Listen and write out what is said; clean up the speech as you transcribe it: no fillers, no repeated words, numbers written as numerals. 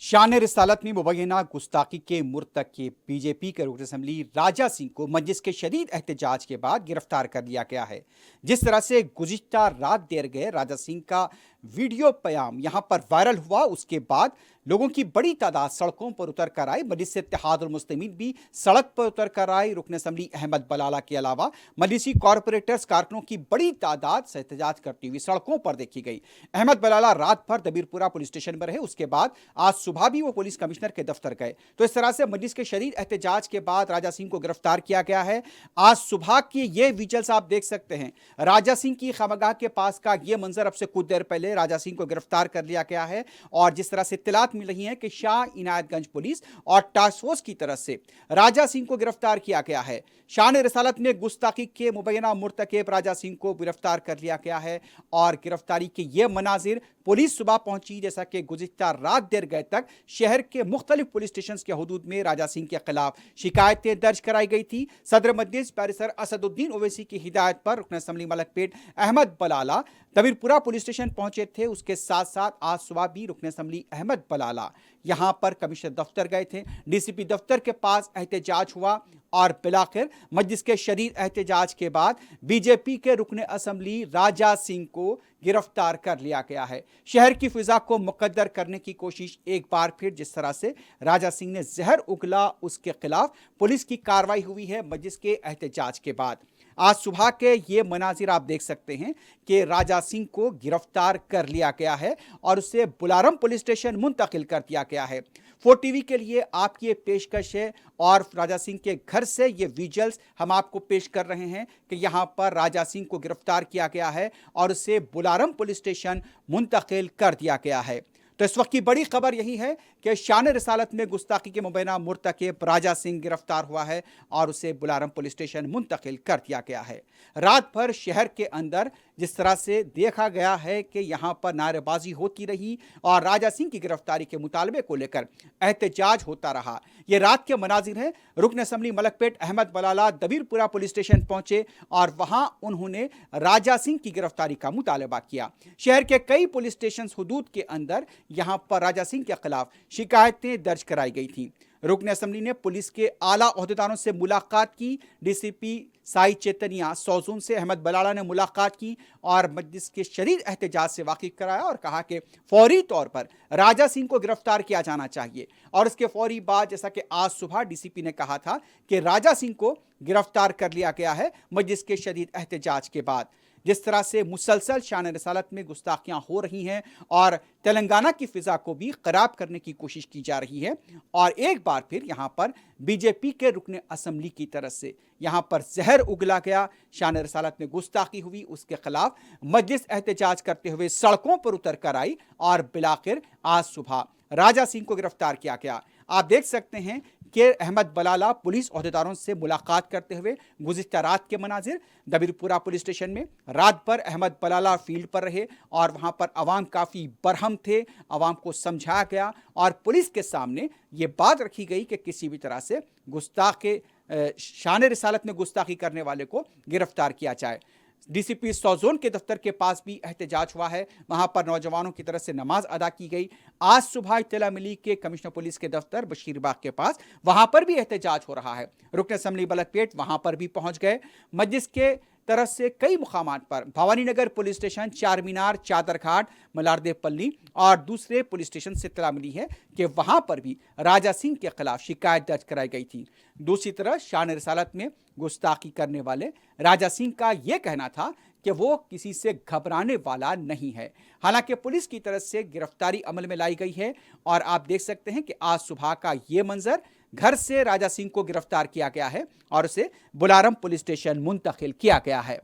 शान रिसालत में मुबैना गुस्ताखी के मुर्तकिब बीजेपी के रुकन असम्बली राजा सिंह को मजलिस के शदीद एहतजाज के बाद गिरफ्तार कर लिया गया है। जिस तरह से गुज़िश्ता रात देर गए राजा सिंह का वीडियो प्याम यहाँ पर वायरल हुआ, उसके बाद लोगों की बड़ी तादाद सड़कों पर उतर कर आई। मजलिस इत्तेहादुल मुस्लिमीन भी सड़क पर उतर कर आई। रुकन असम्बली अहमद बलाला के अलावा मजलिसी कॉरपोरेटर्स कारकुनों की बड़ी तादाद से एहतजाज करती हुई सड़कों पर देखी गई। अहमद बलाला रात भर दबीरपुरा पुलिस स्टेशन में रहे, उसके बाद आज सुबह भी वो पुलिस कमिश्नर के दफ्तर गए। तो इस तरह से मजलिस के शदीद एहतजाज के बाद राजा सिंह को गिरफ्तार किया गया है। आज सुबह के ये विजुअल्स आप देख सकते हैं। राजा सिंह की खामगाह के पास का ये मंजर, अब से कुछ देर पहले राजा सिंह को गिरफ्तार कर लिया गया है। और जिस तरह से इत्तलात मिल रही है कि शाह इनायतगंज पुलिस और टास्क फोर्स की तरफ से राजा सिंह को गिरफ्तार किया गया है। शान रिसालत में गुस्ताखी के मुबैना मुर्तकिब राजा सिंह को गिरफ्तार कर लिया गया है। और गिरफ्तारी के ये मनाजिर पुलिस सुबह पहुंची, जैसा कि गुज़िश्ता रात देर गए तक शहर के मुख्तलिफ पुलिस स्टेशन के हदूद में राजा सिंह के खिलाफ शिकायतें दर्ज कराई गई थी। सदर मजलिस बैरिस्टर असदुद्दीन ओवैसी की हिदायत पर रुकन assembly Malakpet Ahmed Balala Dabirpura police station पहुंचे थे। उसके साथ साथ आज सुबह भी रुकन असम्बली अहमद बलाला यहां पर कमिश्नर दफ्तर गए थे। डीसीपी दफ्तर के पास एहतजाज हुआ और बिलाखिर मजलिस के शदीद एहतजाज के बाद बीजेपी के रुकन असम्बली राजा सिंह को गिरफ्तार कर लिया गया है। शहर की फिजा को मुकद्दर करने की कोशिश एक बार फिर, जिस तरह से राजा सिंह ने जहर उगला, उसके खिलाफ पुलिस की कार्रवाई हुई है मजलिस के एहतजाज के बाद। आज सुबह के ये मनाजिर आप देख सकते हैं कि राजा सिंह को गिरफ्तार कर लिया गया है और उसे बुलारम पुलिस स्टेशन मुंतकिल कर दिया गया है। 4 टीवी के लिए आपकी ये पेशकश है और राजा सिंह के घर से ये विजुअल्स हम आपको पेश कर रहे हैं कि यहाँ पर राजा सिंह को गिरफ्तार किया गया है और उसे बुलारम पुलिस स्टेशन मुंतकिल कर दिया गया है। तो इस वक्त की बड़ी खबर यही है कि शान रिसालत में गुस्ताखी के मुबैना मुर्तकिब राजा सिंह गिरफ्तार हुआ है और उसे बुलारम पुलिस स्टेशन मुंतकिल कर दिया गया है। रात भर शहर के अंदर जिस तरह से देखा गया है कि यहाँ पर नारेबाजी होती रही और राजा सिंह की गिरफ्तारी के मुतालबे को लेकर एहतजाज होता रहा। ये रात के मनाजिर हैं। रुकन assembly Malakpet Ahmed Balala Dabirpura police station पहुंचे और वहां उन्होंने राजा सिंह की गिरफ्तारी का मुतालबा किया। शहर के कई पुलिस स्टेशन हदूद के अंदर यहां पर राजा सिंह के खिलाफ शिकायतें दर्ज कराई गई थी। रुकन असम्बली ने पुलिस के आला ओहदेदारों से मुलाकात की। डीसीपी साई चेतनिया सौजून से अहमद बलाला ने मुलाकात की और मजलिस के शदीद एहतजाज से वाकिफ कराया और कहा कि फौरी तौर पर राजा सिंह को गिरफ्तार किया जाना चाहिए। और इसके फौरी बाद, जैसा कि आज सुबह डीसीपी ने कहा था कि राजा सिंह को गिरफ्तार कर लिया गया है मजलिस के शदीद एहतजाज के बाद। जिस तरह से मुसलसल शान रिसालत में गुस्ताखियां हो रही हैं और तेलंगाना की फिजा को भी खराब करने की कोशिश की जा रही है और एक बार फिर यहां पर बीजेपी के रुकन असम्बली की तरफ से यहां पर जहर उगला गया। शान रिसालत में गुस्ताखी हुई, उसके खिलाफ मजलिस एहतजाज करते हुए सड़कों पर उतर कर आई और बिलाखिर आज सुबह राजा सिंह को गिरफ्तार किया गया। आप देख सकते हैं कि अहमद बलाला पुलिस ओहदेदारों से मुलाकात करते हुए गुज़िश्ता रात के मनाजिर दबीरपुरा पुलिस स्टेशन में रात भर अहमद बलाला फील्ड पर रहे और वहां पर अवाम काफ़ी बरहम थे। अवाम को समझाया गया और पुलिस के सामने ये बात रखी गई कि किसी भी तरह से शान रिसालत में गुस्ताखी करने वाले को गिरफ्तार किया जाए। डीसीपी सौजोन के दफ्तर के पास भी एहतजाज हुआ है, वहां पर नौजवानों की तरफ से नमाज अदा की गई। आज सुबह इत्तला मिली के कमिश्नर पुलिस के दफ्तर बशीरबाग के पास वहां पर भी एहतजाज हो रहा है। रुकन असम्बली मलकपेट वहां पर भी पहुंच गए। मजलिस के तरफ से कई मुकामात पर भवानी नगर पुलिस स्टेशन, चार मीनार, चादर घाट, मलारदेवपल्ली और दूसरे पुलिस स्टेशन से इत्तला मिली है कि वहां पर भी राजा सिंह के खिलाफ शिकायत दर्ज कराई गई थी। दूसरी तरफ शान रिसालत में गुस्ताखी करने वाले राजा सिंह का यह कहना था कि वो किसी से घबराने वाला नहीं है। हालांकि पुलिस की तरफ से गिरफ्तारी अमल में लाई गई है और आप देख सकते हैं कि आज सुबह का ये मंजर, घर से राजा सिंह को गिरफ्तार किया गया है और उसे बुलारम पुलिस स्टेशन मुंतकिल किया गया है।